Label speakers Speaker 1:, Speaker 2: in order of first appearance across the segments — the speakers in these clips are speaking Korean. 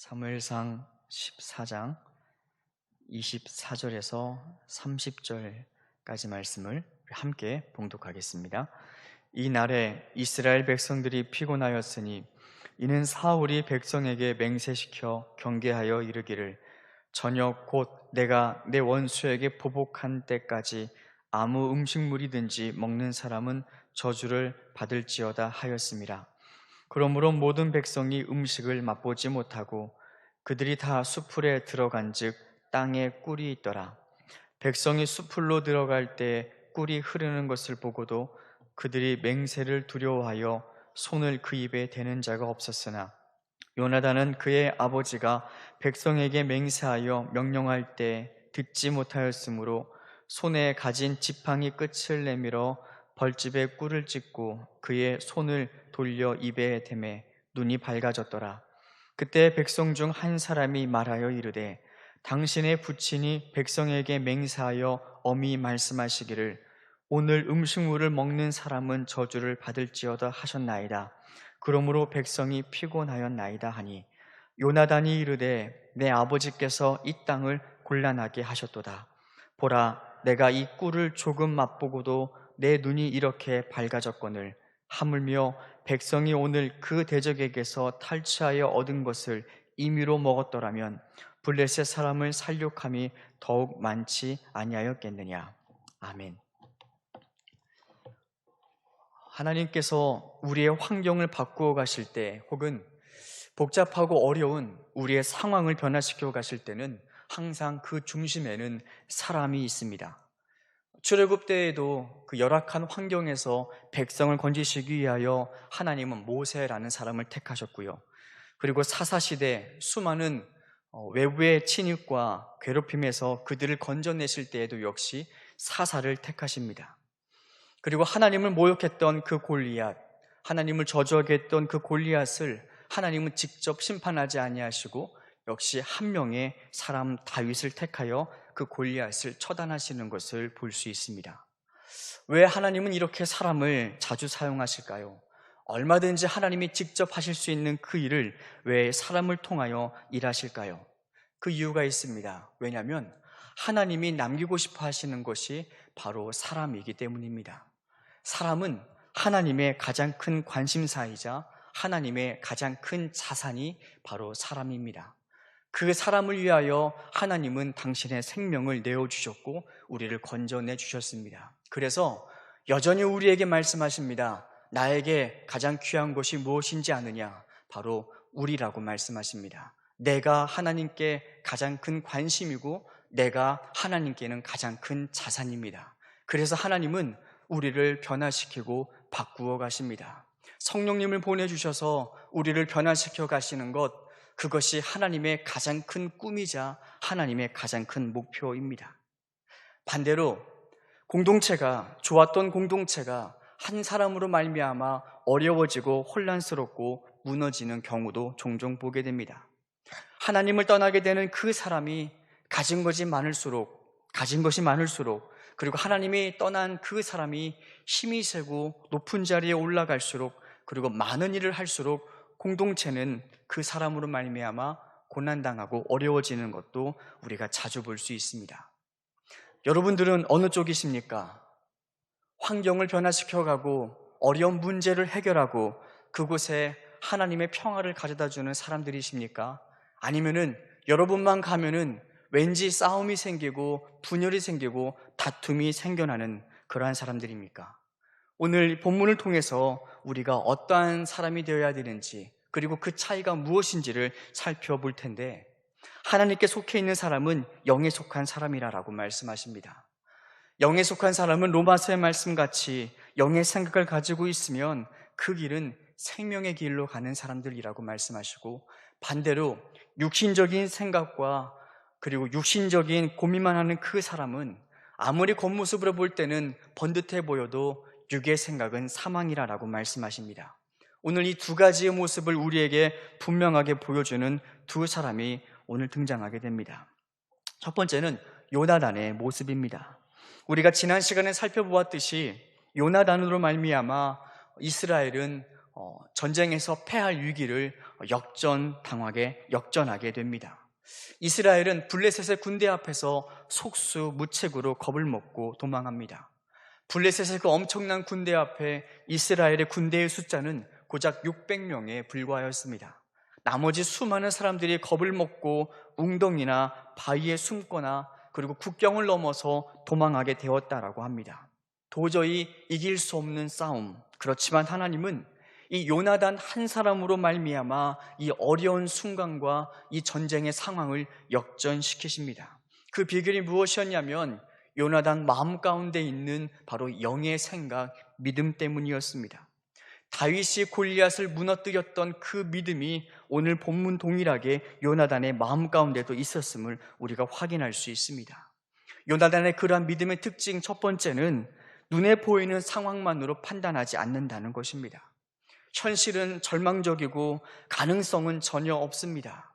Speaker 1: 사무엘상 14장 24절에서 30절까지 말씀을 함께 봉독하겠습니다. 이 날에 이스라엘 백성들이 피곤하였으니 이는 사울이 백성에게 맹세시켜 경계하여 이르기를 저녁 곧 내가 내 원수에게 보복한 때까지 아무 음식물이든지 먹는 사람은 저주를 받을지어다 하였습니다. 그러므로 모든 백성이 음식을 맛보지 못하고 그들이 다 수풀에 들어간즉 땅에 꿀이 있더라. 백성이 수풀로 들어갈 때 꿀이 흐르는 것을 보고도 그들이 맹세를 두려워하여 손을 그 입에 대는 자가 없었으나 요나단은 그의 아버지가 백성에게 맹세하여 명령할 때 듣지 못하였으므로 손에 가진 지팡이 끝을 내밀어 벌집에 꿀을 찍고 그의 손을 돌려 입에 대매 눈이 밝아졌더라. 그때 백성 중 한 사람이 말하여 이르되 당신의 부친이 백성에게 맹세하여 엄히 말씀하시기를 오늘 음식물을 먹는 사람은 저주를 받을지어다 하셨나이다. 그러므로 백성이 피곤하였나이다 하니 요나단이 이르되 내 아버지께서 이 땅을 곤란하게 하셨도다. 보라, 내가 이 꿀을 조금 맛보고도 내 눈이 이렇게 밝아졌거늘 하물며 백성이 오늘 그 대적에게서 탈취하여 얻은 것을 임의로 먹었더라면 블레셋 사람을 살육함이 더욱 많지 아니하였겠느냐. 아멘. 하나님께서 우리의 환경을 바꾸어 가실 때 혹은 복잡하고 어려운 우리의 상황을 변화시켜 가실 때는 항상 그 중심에는 사람이 있습니다. 출애굽 때에도 그 열악한 환경에서 백성을 건지시기 위하여 하나님은 모세라는 사람을 택하셨고요. 그리고 사사시대 수많은 외부의 침입과 괴롭힘에서 그들을 건져내실 때에도 역시 사사를 택하십니다. 그리고 하나님을 모욕했던 그 골리앗, 하나님을 저주하게 했던 그 골리앗을 하나님은 직접 심판하지 아니하시고 역시 한 명의 사람 다윗을 택하여 그 골리앗을 처단하시는 것을 볼 수 있습니다. 왜 하나님은 이렇게 사람을 자주 사용하실까요? 얼마든지 하나님이 직접 하실 수 있는 그 일을 왜 사람을 통하여 일하실까요? 그 이유가 있습니다. 왜냐하면 하나님이 남기고 싶어 하시는 것이 바로 사람이기 때문입니다. 사람은 하나님의 가장 큰 관심사이자 하나님의 가장 큰 자산이 바로 사람입니다. 그 사람을 위하여 하나님은 당신의 생명을 내어주셨고 우리를 건져내 주셨습니다. 그래서 여전히 우리에게 말씀하십니다. 나에게 가장 귀한 것이 무엇인지 아느냐? 바로 우리라고 말씀하십니다. 내가 하나님께 가장 큰 관심이고 내가 하나님께는 가장 큰 자산입니다. 그래서 하나님은 우리를 변화시키고 바꾸어 가십니다. 성령님을 보내주셔서 우리를 변화시켜 가시는 것, 그것이 하나님의 가장 큰 꿈이자 하나님의 가장 큰 목표입니다. 반대로 좋았던 공동체가 한 사람으로 말미암아 어려워지고 혼란스럽고 무너지는 경우도 종종 보게 됩니다. 하나님을 떠나게 되는 그 사람이 가진 것이 많을수록 그리고 하나님이 떠난 그 사람이 힘이 세고 높은 자리에 올라갈수록 그리고 많은 일을 할수록 공동체는 그 사람으로 말미암아 고난당하고 어려워지는 것도 우리가 자주 볼 수 있습니다. 여러분들은 어느 쪽이십니까? 환경을 변화시켜가고 어려운 문제를 해결하고 그곳에 하나님의 평화를 가져다주는 사람들이십니까? 아니면은 여러분만 가면은 왠지 싸움이 생기고 분열이 생기고 다툼이 생겨나는 그러한 사람들입니까? 오늘 본문을 통해서 우리가 어떠한 사람이 되어야 되는지 그리고 그 차이가 무엇인지를 살펴볼 텐데 하나님께 속해 있는 사람은 영에 속한 사람이라고 말씀하십니다. 영에 속한 사람은 로마서의 말씀같이 영의 생각을 가지고 있으면 그 길은 생명의 길로 가는 사람들이라고 말씀하시고 반대로 육신적인 생각과 그리고 육신적인 고민만 하는 그 사람은 아무리 겉모습으로 볼 때는 번듯해 보여도 육의 생각은 사망이라고 말씀하십니다. 오늘 이 두 가지의 모습을 우리에게 분명하게 보여주는 두 사람이 오늘 등장하게 됩니다. 첫 번째는 요나단의 모습입니다. 우리가 지난 시간에 살펴보았듯이 요나단으로 말미암아 이스라엘은 전쟁에서 패할 위기를 역전하게 됩니다. 이스라엘은 블레셋의 군대 앞에서 속수무책으로 겁을 먹고 도망합니다. 블레셋의 그 엄청난 군대 앞에 이스라엘의 군대의 숫자는 고작 600명에 불과하였습니다. 나머지 수많은 사람들이 겁을 먹고 웅덩이나 바위에 숨거나 그리고 국경을 넘어서 도망하게 되었다라고 합니다. 도저히 이길 수 없는 싸움. 그렇지만 하나님은 이 요나단 한 사람으로 말미암아 이 어려운 순간과 이 전쟁의 상황을 역전시키십니다. 그 비결이 무엇이었냐면 요나단 마음 가운데 있는 바로 영의 생각, 믿음 때문이었습니다. 다윗이 골리앗을 무너뜨렸던 그 믿음이 오늘 본문 동일하게 요나단의 마음 가운데도 있었음을 우리가 확인할 수 있습니다. 요나단의 그러한 믿음의 특징 첫 번째는 눈에 보이는 상황만으로 판단하지 않는다는 것입니다. 현실은 절망적이고 가능성은 전혀 없습니다.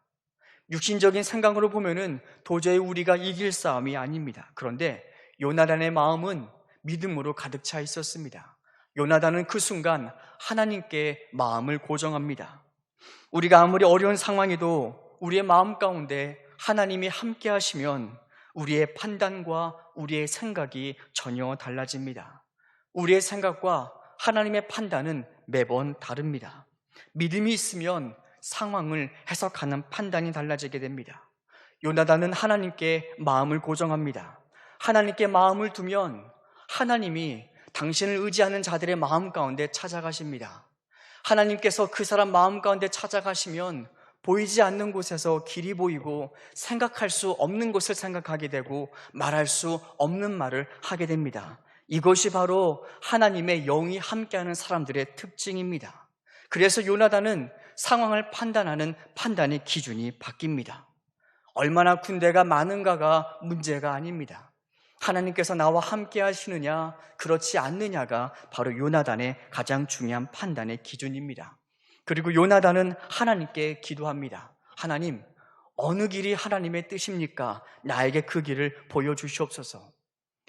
Speaker 1: 육신적인 생각으로 보면은 도저히 우리가 이길 싸움이 아닙니다. 그런데 요나단의 마음은 믿음으로 가득 차 있었습니다. 요나단은 그 순간 하나님께 마음을 고정합니다. 우리가 아무리 어려운 상황에도 우리의 마음 가운데 하나님이 함께 하시면 우리의 판단과 우리의 생각이 전혀 달라집니다. 우리의 생각과 하나님의 판단은 매번 다릅니다. 믿음이 있으면 상황을 해석하는 판단이 달라지게 됩니다. 요나단은 하나님께 마음을 고정합니다. 하나님께 마음을 두면 하나님이 당신을 의지하는 자들의 마음 가운데 찾아가십니다. 하나님께서 그 사람 마음 가운데 찾아가시면 보이지 않는 곳에서 길이 보이고 생각할 수 없는 것을 생각하게 되고 말할 수 없는 말을 하게 됩니다. 이것이 바로 하나님의 영이 함께하는 사람들의 특징입니다. 그래서 요나단은 상황을 판단하는 판단의 기준이 바뀝니다. 얼마나 군대가 많은가가 문제가 아닙니다. 하나님께서 나와 함께 하시느냐 그렇지 않느냐가 바로 요나단의 가장 중요한 판단의 기준입니다. 그리고 요나단은 하나님께 기도합니다. 하나님, 어느 길이 하나님의 뜻입니까? 나에게 그 길을 보여주시옵소서.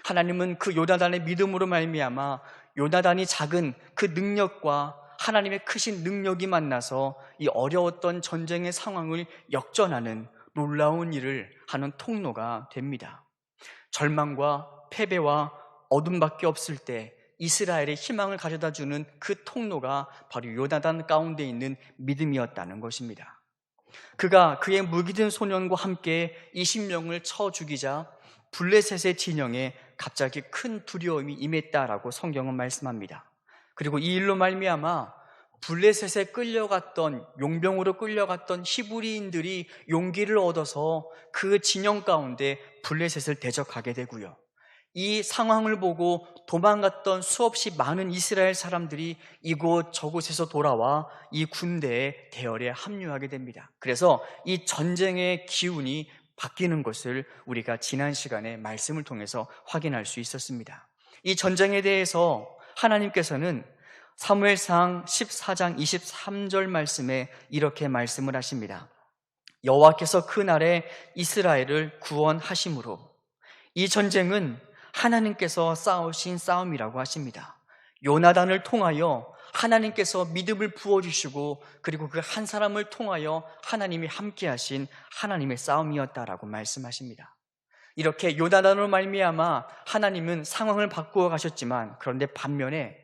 Speaker 1: 하나님은 그 요나단의 믿음으로 말미암아 요나단이 작은 그 능력과 하나님의 크신 능력이 만나서 이 어려웠던 전쟁의 상황을 역전하는 놀라운 일을 하는 통로가 됩니다. 절망과 패배와 어둠밖에 없을 때 이스라엘의 희망을 가져다주는 그 통로가 바로 요나단 가운데 있는 믿음이었다는 것입니다. 그가 그의 무기든 소년과 함께 20명을 쳐 죽이자 블레셋의 진영에 갑자기 큰 두려움이 임했다라고 성경은 말씀합니다. 그리고 이 일로 말미암아 블레셋에 끌려갔던 용병으로 끌려갔던 히브리인들이 용기를 얻어서 그 진영 가운데 블레셋을 대적하게 되고요. 이 상황을 보고 도망갔던 수없이 많은 이스라엘 사람들이 이곳 저곳에서 돌아와 이 군대에 대열에 합류하게 됩니다. 그래서 이 전쟁의 기운이 바뀌는 것을 우리가 지난 시간에 말씀을 통해서 확인할 수 있었습니다. 이 전쟁에 대해서 하나님께서는 사무엘상 14장 23절 말씀에 이렇게 말씀을 하십니다. 여호와께서 그날에 이스라엘을 구원하심으로 이 전쟁은 하나님께서 싸우신 싸움이라고 하십니다. 요나단을 통하여 하나님께서 믿음을 부어주시고 그리고 그 한 사람을 통하여 하나님이 함께하신 하나님의 싸움이었다라고 말씀하십니다. 이렇게 요나단으로 말미암아 하나님은 상황을 바꾸어 가셨지만 그런데 반면에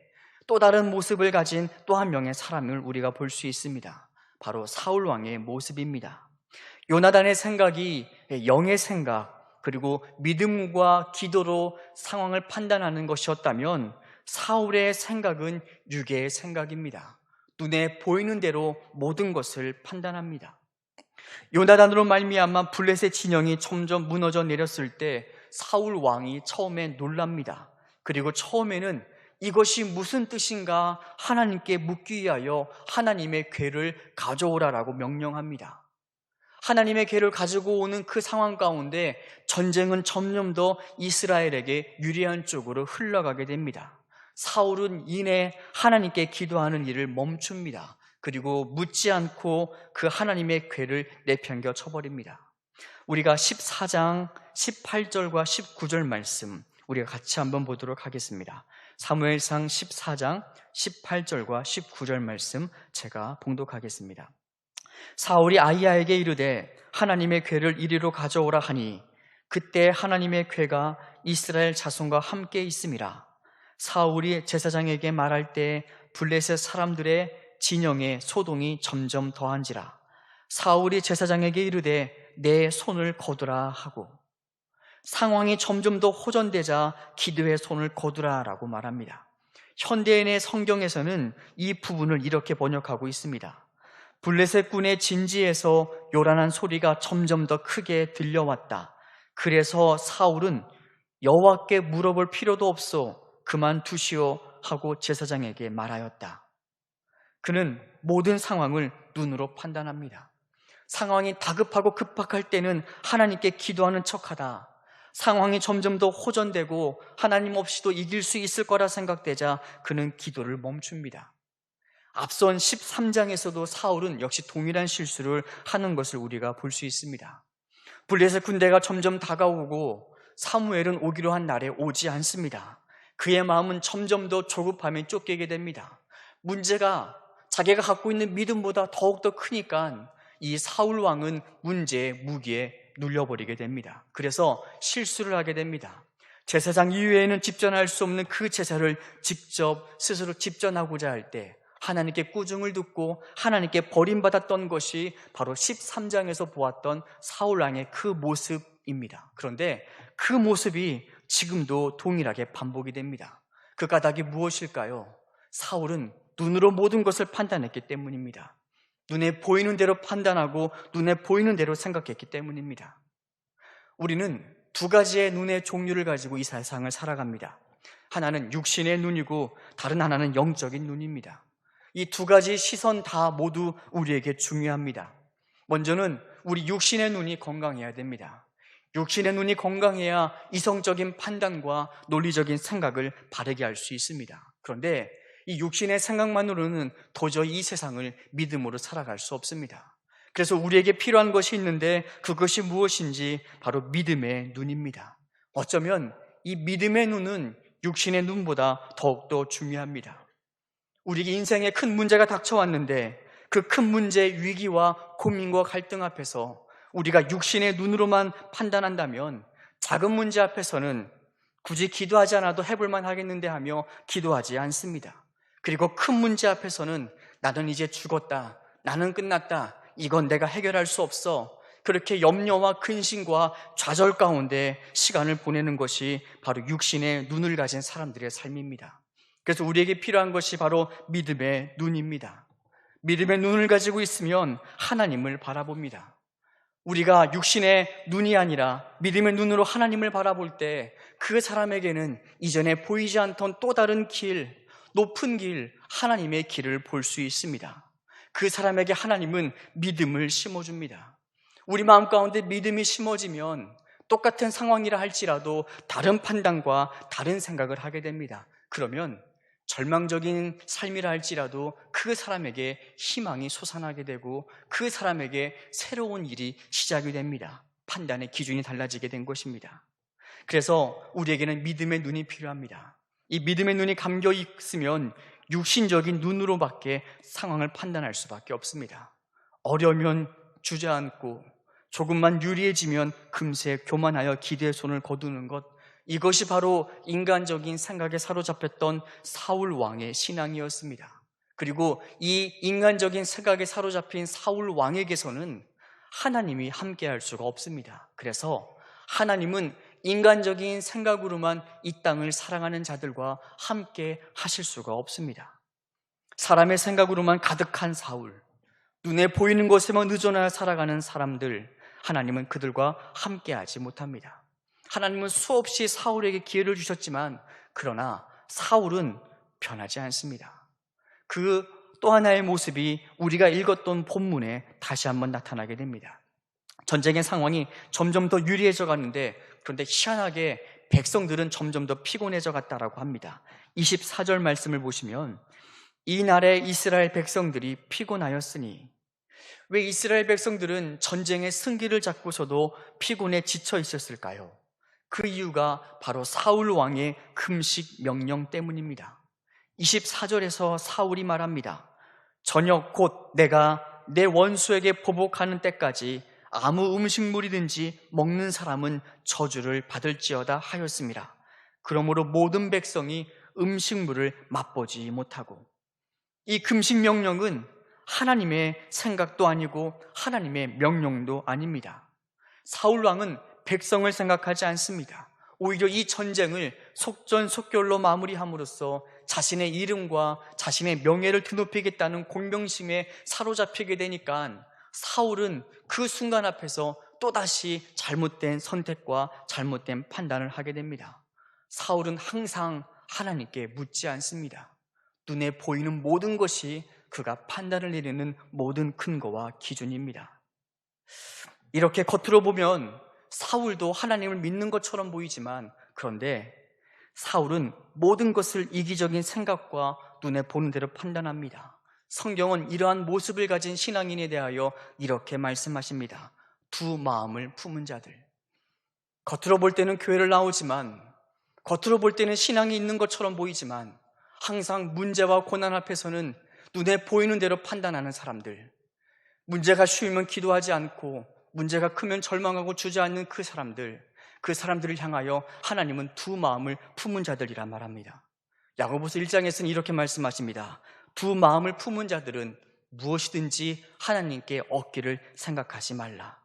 Speaker 1: 또 다른 모습을 가진 또 한 명의 사람을 우리가 볼 수 있습니다. 바로 사울 왕의 모습입니다. 요나단의 생각이 영의 생각 그리고 믿음과 기도로 상황을 판단하는 것이었다면 사울의 생각은 육의 생각입니다. 눈에 보이는 대로 모든 것을 판단합니다. 요나단으로 말미암아 블레셋 진영이 점점 무너져 내렸을 때 사울 왕이 처음에 놀랍니다. 그리고 처음에는 이것이 무슨 뜻인가 하나님께 묻기 위하여 하나님의 궤를 가져오라라고 명령합니다. 하나님의 궤를 가지고 오는 그 상황 가운데 전쟁은 점점 더 이스라엘에게 유리한 쪽으로 흘러가게 됩니다. 사울은 이내 하나님께 기도하는 일을 멈춥니다. 그리고 묻지 않고 그 하나님의 궤를 내팽겨 쳐버립니다. 우리가 14장 18절과 19절 말씀 우리가 같이 한번 보도록 하겠습니다. 사무엘상 14장 18절과 19절 말씀 제가 봉독하겠습니다. 사울이 아히야에게 이르되 하나님의 궤를 이리로 가져오라 하니 그때 하나님의 궤가 이스라엘 자손과 함께 있음이라. 사울이 제사장에게 말할 때 블레셋 사람들의 진영의 소동이 점점 더한지라. 사울이 제사장에게 이르되 내 손을 거두라 하고, 상황이 점점 더 호전되자 기도의 손을 거두라라고 말합니다. 현대인의 성경에서는 이 부분을 이렇게 번역하고 있습니다. 블레셋 군의 진지에서 요란한 소리가 점점 더 크게 들려왔다. 그래서 사울은 여호와께 물어볼 필요도 없어 그만두시오 하고 제사장에게 말하였다. 그는 모든 상황을 눈으로 판단합니다. 상황이 다급하고 급박할 때는 하나님께 기도하는 척하다. 상황이 점점 더 호전되고 하나님 없이도 이길 수 있을 거라 생각되자 그는 기도를 멈춥니다. 앞선 13장에서도 사울은 역시 동일한 실수를 하는 것을 우리가 볼 수 있습니다. 블레셋 군대가 점점 다가오고 사무엘은 오기로 한 날에 오지 않습니다. 그의 마음은 점점 더 조급함에 쫓기게 됩니다. 문제가 자기가 갖고 있는 믿음보다 더욱더 크니까 이 사울 왕은 문제의 무기에 눌려버리게 됩니다. 그래서 실수를 하게 됩니다. 제사장 이외에는 집전할 수 없는 그 제사를 직접 스스로 집전하고자 할 때 하나님께 꾸중을 듣고 하나님께 버림받았던 것이 바로 13장에서 보았던 사울 왕의 그 모습입니다. 그런데 그 모습이 지금도 동일하게 반복이 됩니다. 그 까닭이 무엇일까요? 사울은 눈으로 모든 것을 판단했기 때문입니다. 눈에 보이는 대로 판단하고 눈에 보이는 대로 생각했기 때문입니다. 우리는 두 가지의 눈의 종류를 가지고 이 세상을 살아갑니다. 하나는 육신의 눈이고 다른 하나는 영적인 눈입니다. 이 두 가지 시선 다 모두 우리에게 중요합니다. 먼저는 우리 육신의 눈이 건강해야 됩니다. 육신의 눈이 건강해야 이성적인 판단과 논리적인 생각을 바르게 할 수 있습니다. 그런데 이 육신의 생각만으로는 도저히 이 세상을 믿음으로 살아갈 수 없습니다. 그래서 우리에게 필요한 것이 있는데 그것이 무엇인지 바로 믿음의 눈입니다. 어쩌면 이 믿음의 눈은 육신의 눈보다 더욱더 중요합니다. 우리 인생에 큰 문제가 닥쳐왔는데 그 큰 문제의 위기와 고민과 갈등 앞에서 우리가 육신의 눈으로만 판단한다면 작은 문제 앞에서는 굳이 기도하지 않아도 해볼만 하겠는데 하며 기도하지 않습니다. 그리고 큰 문제 앞에서는 나는 이제 죽었다, 나는 끝났다, 이건 내가 해결할 수 없어, 그렇게 염려와 근심과 좌절 가운데 시간을 보내는 것이 바로 육신의 눈을 가진 사람들의 삶입니다. 그래서 우리에게 필요한 것이 바로 믿음의 눈입니다. 믿음의 눈을 가지고 있으면 하나님을 바라봅니다. 우리가 육신의 눈이 아니라 믿음의 눈으로 하나님을 바라볼 때 그 사람에게는 이전에 보이지 않던 또 다른 길, 높은 길, 하나님의 길을 볼 수 있습니다. 그 사람에게 하나님은 믿음을 심어줍니다. 우리 마음 가운데 믿음이 심어지면 똑같은 상황이라 할지라도 다른 판단과 다른 생각을 하게 됩니다. 그러면 절망적인 삶이라 할지라도 그 사람에게 희망이 솟아나게 되고 그 사람에게 새로운 일이 시작이 됩니다. 판단의 기준이 달라지게 된 것입니다. 그래서 우리에게는 믿음의 눈이 필요합니다. 이 믿음의 눈이 감겨 있으면 육신적인 눈으로밖에 상황을 판단할 수밖에 없습니다. 어려우면 주저앉고 조금만 유리해지면 금세 교만하여 기대의 손을 거두는 것, 이것이 바로 인간적인 생각에 사로잡혔던 사울 왕의 신앙이었습니다. 그리고 이 인간적인 생각에 사로잡힌 사울 왕에게서는 하나님이 함께할 수가 없습니다. 그래서 하나님은 인간적인 생각으로만 이 땅을 사랑하는 자들과 함께 하실 수가 없습니다. 사람의 생각으로만 가득한 사울, 눈에 보이는 것에만 의존하여 살아가는 사람들, 하나님은 그들과 함께하지 못합니다. 하나님은 수없이 사울에게 기회를 주셨지만 그러나 사울은 변하지 않습니다. 그 또 하나의 모습이 우리가 읽었던 본문에 다시 한번 나타나게 됩니다. 전쟁의 상황이 점점 더 유리해져 가는데 그런데 희한하게 백성들은 점점 더 피곤해져 갔다라고 합니다. 24절 말씀을 보시면 이날에 이스라엘 백성들이 피곤하였으니, 왜 이스라엘 백성들은 전쟁의 승기를 잡고서도 피곤에 지쳐 있었을까요? 그 이유가 바로 사울 왕의 금식 명령 때문입니다. 24절에서 사울이 말합니다. 저녁 곧 내가 내 원수에게 보복하는 때까지 아무 음식물이든지 먹는 사람은 저주를 받을지어다 하였습니다. 그러므로 모든 백성이 음식물을 맛보지 못하고, 이 금식 명령은 하나님의 생각도 아니고 하나님의 명령도 아닙니다. 사울 왕은 백성을 생각하지 않습니다. 오히려 이 전쟁을 속전속결로 마무리함으로써 자신의 이름과 자신의 명예를 드높이겠다는 공명심에 사로잡히게 되니까 사울은 그 순간 앞에서 또다시 잘못된 선택과 잘못된 판단을 하게 됩니다. 사울은 항상 하나님께 묻지 않습니다. 눈에 보이는 모든 것이 그가 판단을 내리는 모든 근거와 기준입니다. 이렇게 겉으로 보면 사울도 하나님을 믿는 것처럼 보이지만, 그런데 사울은 모든 것을 이기적인 생각과 눈에 보는 대로 판단합니다. 성경은 이러한 모습을 가진 신앙인에 대하여 이렇게 말씀하십니다. 두 마음을 품은 자들. 겉으로 볼 때는 교회를 나오지만, 겉으로 볼 때는 신앙이 있는 것처럼 보이지만, 항상 문제와 고난 앞에서는 눈에 보이는 대로 판단하는 사람들, 문제가 쉬우면 기도하지 않고 문제가 크면 절망하고 주저앉는 그 사람들을 향하여 하나님은 두 마음을 품은 자들이라 말합니다. 야고보서 1장에서는 이렇게 말씀하십니다. 두 마음을 품은 자들은 무엇이든지 하나님께 얻기를 생각하지 말라.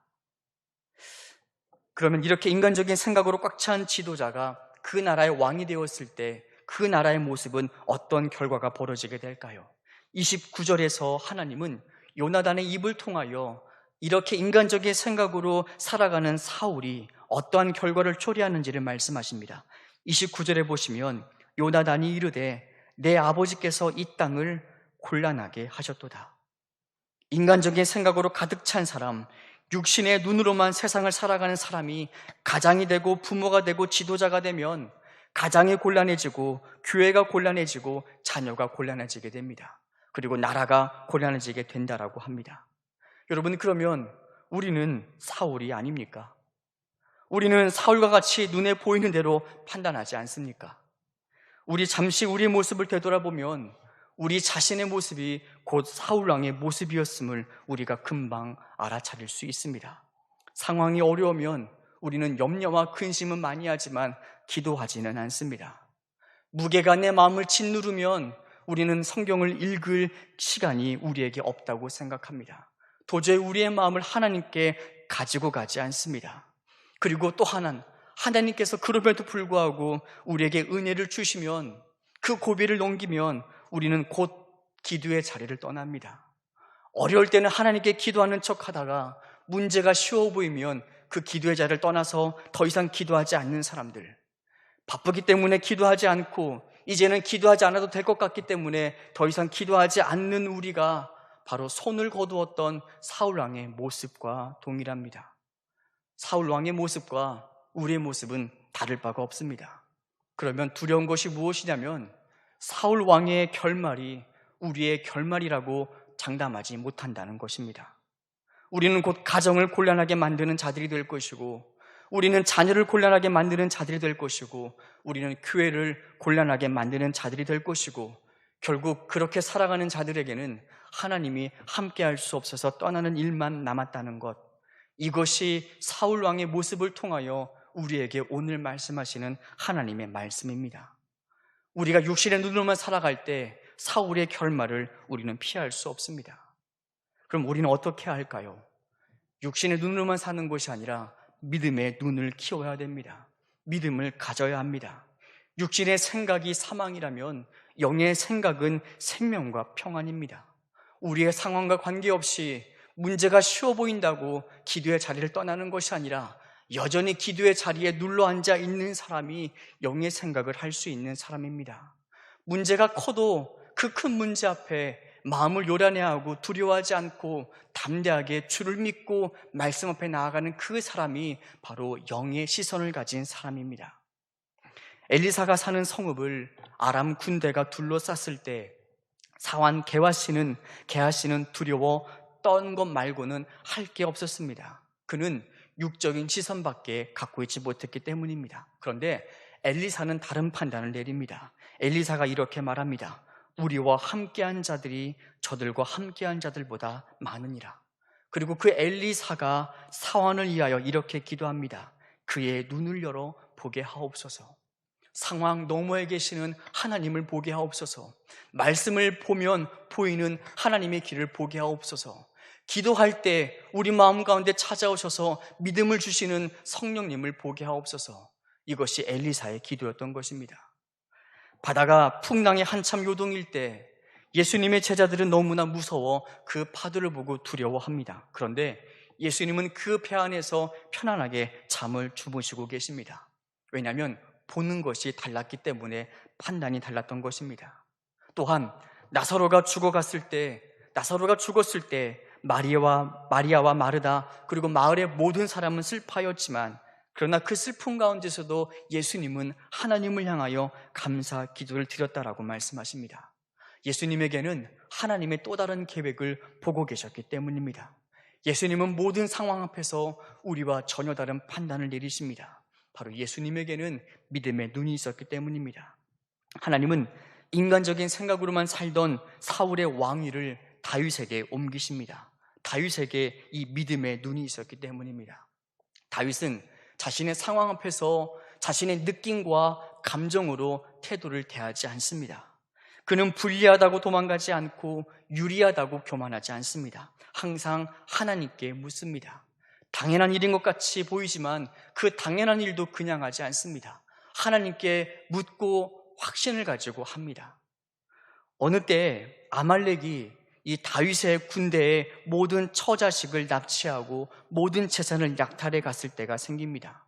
Speaker 1: 그러면 이렇게 인간적인 생각으로 꽉 찬 지도자가 그 나라의 왕이 되었을 때 그 나라의 모습은 어떤 결과가 벌어지게 될까요? 29절에서 하나님은 요나단의 입을 통하여 이렇게 인간적인 생각으로 살아가는 사울이 어떠한 결과를 초래하는지를 말씀하십니다. 29절에 보시면 요나단이 이르되 내 아버지께서 이 땅을 곤란하게 하셨도다. 인간적인 생각으로 가득 찬 사람, 육신의 눈으로만 세상을 살아가는 사람이 가장이 되고 부모가 되고 지도자가 되면 가장이 곤란해지고 교회가 곤란해지고 자녀가 곤란해지게 됩니다. 그리고 나라가 곤란해지게 된다라고 합니다. 여러분, 그러면 우리는 사울이 아닙니까? 우리는 사울과 같이 눈에 보이는 대로 판단하지 않습니까? 우리 잠시 우리의 모습을 되돌아보면 우리 자신의 모습이 곧 사울왕의 모습이었음을 우리가 금방 알아차릴 수 있습니다. 상황이 어려우면 우리는 염려와 근심은 많이 하지만 기도하지는 않습니다. 무게가 내 마음을 짓누르면 우리는 성경을 읽을 시간이 우리에게 없다고 생각합니다. 도저히 우리의 마음을 하나님께 가지고 가지 않습니다. 그리고 또 하나님께서 그럼에도 불구하고 우리에게 은혜를 주시면 그 고비를 넘기면 우리는 곧 기도의 자리를 떠납니다. 어려울 때는 하나님께 기도하는 척 하다가 문제가 쉬워 보이면 그 기도의 자리를 떠나서 더 이상 기도하지 않는 사람들, 바쁘기 때문에 기도하지 않고 이제는 기도하지 않아도 될 것 같기 때문에 더 이상 기도하지 않는 우리가 바로 손을 거두었던 사울왕의 모습과 동일합니다. 사울왕의 모습과 우리의 모습은 다를 바가 없습니다. 그러면 두려운 것이 무엇이냐면 사울왕의 결말이 우리의 결말이라고 장담하지 못한다는 것입니다. 우리는 곧 가정을 곤란하게 만드는 자들이 될 것이고, 우리는 자녀를 곤란하게 만드는 자들이 될 것이고, 우리는 교회를 곤란하게 만드는 자들이 될 것이고, 결국 그렇게 살아가는 자들에게는 하나님이 함께할 수 없어서 떠나는 일만 남았다는 것, 이것이 사울왕의 모습을 통하여 우리에게 오늘 말씀하시는 하나님의 말씀입니다. 우리가 육신의 눈으로만 살아갈 때 사울의 결말을 우리는 피할 수 없습니다. 그럼 우리는 어떻게 해야 할까요? 육신의 눈으로만 사는 것이 아니라 믿음의 눈을 키워야 됩니다. 믿음을 가져야 합니다. 육신의 생각이 사망이라면 영의 생각은 생명과 평안입니다. 우리의 상황과 관계없이 문제가 쉬워 보인다고 기도의 자리를 떠나는 것이 아니라 여전히 기도의 자리에 눌러앉아 있는 사람이 영의 생각을 할 수 있는 사람입니다. 문제가 커도 그 큰 문제 앞에 마음을 요란해하고 두려워하지 않고 담대하게 주를 믿고 말씀 앞에 나아가는 그 사람이 바로 영의 시선을 가진 사람입니다. 엘리사가 사는 성읍을 아람 군대가 둘러쌌을 때 사환 게하시는 두려워 떤 것 말고는 할 게 없었습니다. 그는 육적인 시선밖에 갖고 있지 못했기 때문입니다. 그런데 엘리사는 다른 판단을 내립니다. 엘리사가 이렇게 말합니다. 우리와 함께한 자들이 저들과 함께한 자들보다 많으니라. 그리고 그 엘리사가 사환을 위하여 이렇게 기도합니다. 그의 눈을 열어 보게 하옵소서. 상황 너머에 계시는 하나님을 보게 하옵소서. 말씀을 보면 보이는 하나님의 길을 보게 하옵소서. 기도할 때 우리 마음 가운데 찾아오셔서 믿음을 주시는 성령님을 보게 하옵소서. 이것이 엘리사의 기도였던 것입니다. 바다가 풍랑에 한참 요동일 때 예수님의 제자들은 너무나 무서워 그 파도를 보고 두려워합니다. 그런데 예수님은 그 배 안에서 편안하게 잠을 주무시고 계십니다. 왜냐하면 보는 것이 달랐기 때문에 판단이 달랐던 것입니다. 또한 나사로가 죽었을 때 마리아와 마르다 그리고 마을의 모든 사람은 슬퍼하였지만 그러나 그 슬픔 가운데서도 예수님은 하나님을 향하여 감사 기도를 드렸다라고 말씀하십니다. 예수님에게는 하나님의 또 다른 계획을 보고 계셨기 때문입니다. 예수님은 모든 상황 앞에서 우리와 전혀 다른 판단을 내리십니다. 바로 예수님에게는 믿음의 눈이 있었기 때문입니다. 하나님은 인간적인 생각으로만 살던 사울의 왕위를 다윗에게 옮기십니다. 다윗에게 이 믿음의 눈이 있었기 때문입니다. 다윗은 자신의 상황 앞에서 자신의 느낌과 감정으로 태도를 대하지 않습니다. 그는 불리하다고 도망가지 않고 유리하다고 교만하지 않습니다. 항상 하나님께 묻습니다. 당연한 일인 것 같이 보이지만 그 당연한 일도 그냥 하지 않습니다. 하나님께 묻고 확신을 가지고 합니다. 어느 때 아말렉이 이 다윗의 군대의 모든 처자식을 납치하고 모든 재산을 약탈해 갔을 때가 생깁니다.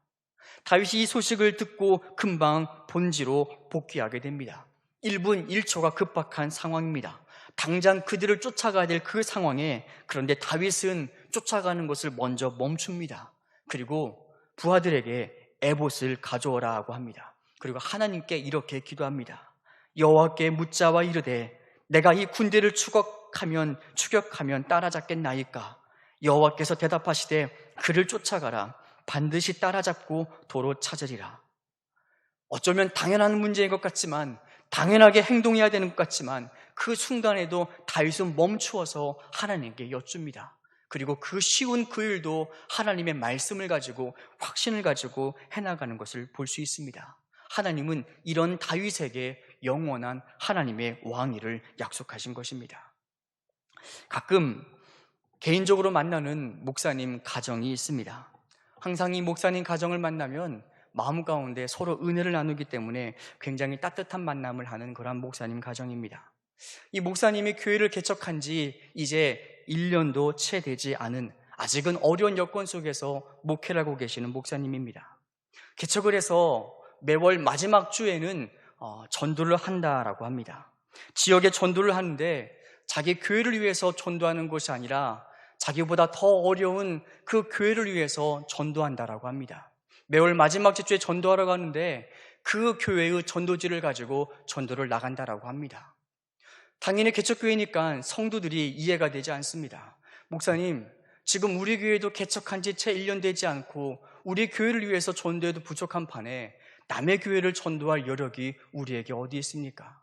Speaker 1: 다윗이 이 소식을 듣고 금방 본지로 복귀하게 됩니다. 1분 1초가 급박한 상황입니다. 당장 그들을 쫓아가야 될 그 상황에 그런데 다윗은 쫓아가는 것을 먼저 멈춥니다. 그리고 부하들에게 에봇을 가져오라고 합니다. 그리고 하나님께 이렇게 기도합니다. 여호와께 묻자와 이르되 내가 이 군대를 추격하면 따라잡겠나이까? 여호와께서 대답하시되 그를 쫓아가라. 반드시 따라잡고 도로 찾으리라. 어쩌면 당연한 문제인 것 같지만 당연하게 행동해야 되는 것 같지만 그 순간에도 다윗은 멈추어서 하나님께 여쭙니다. 그리고 그 쉬운 그 일도 하나님의 말씀을 가지고 확신을 가지고 해나가는 것을 볼 수 있습니다. 하나님은 이런 다윗에게 영원한 하나님의 왕위를 약속하신 것입니다. 가끔 개인적으로 만나는 목사님 가정이 있습니다. 항상 이 목사님 가정을 만나면 마음 가운데 서로 은혜를 나누기 때문에 굉장히 따뜻한 만남을 하는 그런 목사님 가정입니다. 이 목사님이 교회를 개척한 지 이제 1년도 채 되지 않은 아직은 어려운 여건 속에서 목회를 하고 계시는 목사님입니다. 개척을 해서 매월 마지막 주에는 전도를 한다라고 합니다. 지역에 전도를 하는데 자기 교회를 위해서 전도하는 것이 아니라 자기보다 더 어려운 그 교회를 위해서 전도한다라고 합니다. 매월 마지막 주에 전도하러 가는데 그 교회의 전도지를 가지고 전도를 나간다라고 합니다. 당연히 개척교회니까 성도들이 이해가 되지 않습니다. 목사님, 지금 우리 교회도 개척한 지 채 1년 되지 않고 우리 교회를 위해서 전도해도 부족한 판에 남의 교회를 전도할 여력이 우리에게 어디 있습니까?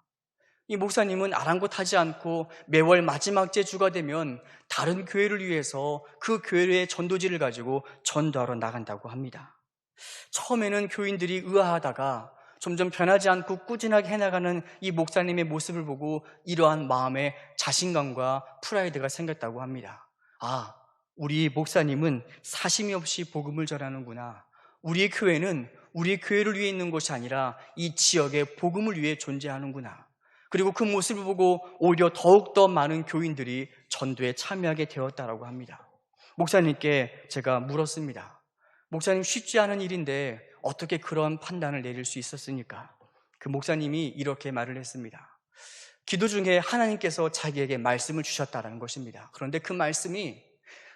Speaker 1: 이 목사님은 아랑곳하지 않고 매월 마지막 주가 되면 다른 교회를 위해서 그 교회의 전도지를 가지고 전도하러 나간다고 합니다. 처음에는 교인들이 의아하다가 점점 변하지 않고 꾸준하게 해나가는 이 목사님의 모습을 보고 이러한 마음에 자신감과 프라이드가 생겼다고 합니다. 우리 목사님은 사심이 없이 복음을 전하는구나. 우리 교회는 우리 교회를 위해 있는 것이 아니라 이 지역의 복음을 위해 존재하는구나. 그리고 그 모습을 보고 오히려 더욱더 많은 교인들이 전도에 참여하게 되었다고 합니다. 목사님께 제가 물었습니다. 목사님, 쉽지 않은 일인데 어떻게 그런 판단을 내릴 수 있었습니까? 그 목사님이 이렇게 말을 했습니다. 기도 중에 하나님께서 자기에게 말씀을 주셨다는 것입니다. 그런데 그 말씀이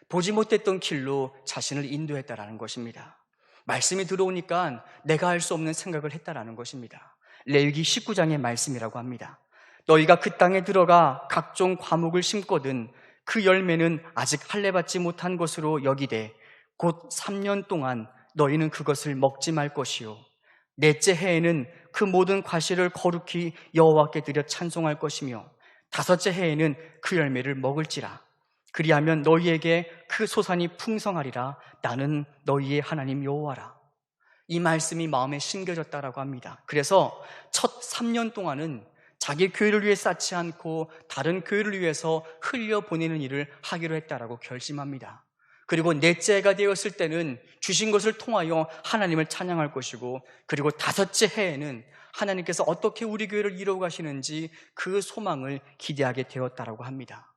Speaker 1: 보지 못했던 길로 자신을 인도했다는 것입니다. 말씀이 들어오니까 내가 할 수 없는 생각을 했다는 것입니다. 레위기 19장의 말씀이라고 합니다. 너희가 그 땅에 들어가 각종 과목을 심거든 그 열매는 아직 할례 받지 못한 것으로 여기되 곧 3년 동안 너희는 그것을 먹지 말 것이요 넷째 해에는 그 모든 과실을 거룩히 여호와께 드려 찬송할 것이며 다섯째 해에는 그 열매를 먹을지라. 그리하면 너희에게 그 소산이 풍성하리라. 나는 너희의 하나님 여호와라. 이 말씀이 마음에 심겨졌다라고 합니다. 그래서 첫 3년 동안은 자기 교회를 위해 쌓지 않고 다른 교회를 위해서 흘려보내는 일을 하기로 했다라고 결심합니다. 그리고 넷째 해가 되었을 때는 주신 것을 통하여 하나님을 찬양할 것이고, 그리고 다섯째 해에는 하나님께서 어떻게 우리 교회를 이루어 가시는지 그 소망을 기대하게 되었다라고 합니다.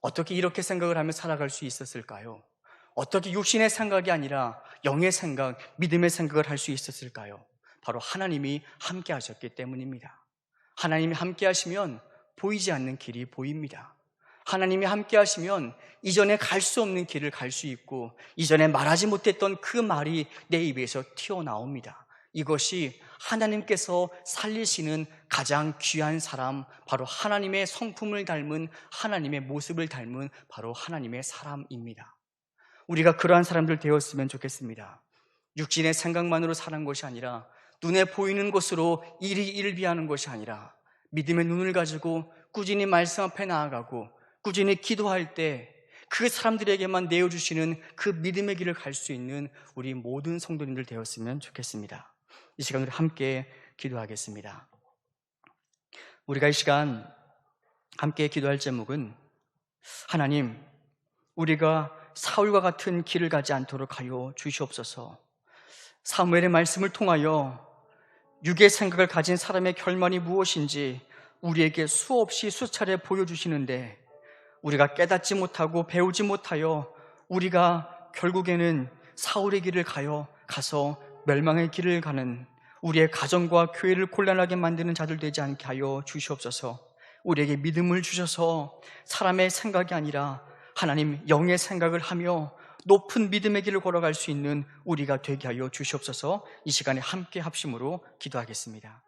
Speaker 1: 어떻게 이렇게 생각을 하며 살아갈 수 있었을까요? 어떻게 육신의 생각이 아니라 영의 생각, 믿음의 생각을 할 수 있었을까요? 바로 하나님이 함께 하셨기 때문입니다. 하나님이 함께 하시면 보이지 않는 길이 보입니다. 하나님이 함께 하시면 이전에 갈 수 없는 길을 갈 수 있고, 이전에 말하지 못했던 그 말이 내 입에서 튀어나옵니다. 이것이 하나님께서 살리시는 가장 귀한 사람, 바로 하나님의 성품을 닮은, 하나님의 모습을 닮은 바로 하나님의 사람입니다. 우리가 그러한 사람들 되었으면 좋겠습니다. 육신의 생각만으로 사는 것이 아니라, 눈에 보이는 것으로 일희일비하는 것이 아니라, 믿음의 눈을 가지고 꾸준히 말씀 앞에 나아가고 꾸준히 기도할 때 그 사람들에게만 내어주시는 그 믿음의 길을 갈 수 있는 우리 모든 성도님들 되었으면 좋겠습니다. 이 시간 우리 함께 기도하겠습니다. 우리가 이 시간 함께 기도할 제목은, 하나님, 우리가 사울과 같은 길을 가지 않도록 하여 주시옵소서. 사무엘의 말씀을 통하여 육의 생각을 가진 사람의 결말이 무엇인지 우리에게 수없이 수차례 보여주시는데, 우리가 깨닫지 못하고 배우지 못하여 우리가 결국에는 사울의 길을 가서 멸망의 길을 가는, 우리의 가정과 교회를 곤란하게 만드는 자들 되지 않게 하여 주시옵소서. 우리에게 믿음을 주셔서 사람의 생각이 아니라 하나님 영의 생각을 하며 높은 믿음의 길을 걸어갈 수 있는 우리가 되게 하여 주시옵소서. 이 시간에 함께 합심으로 기도하겠습니다.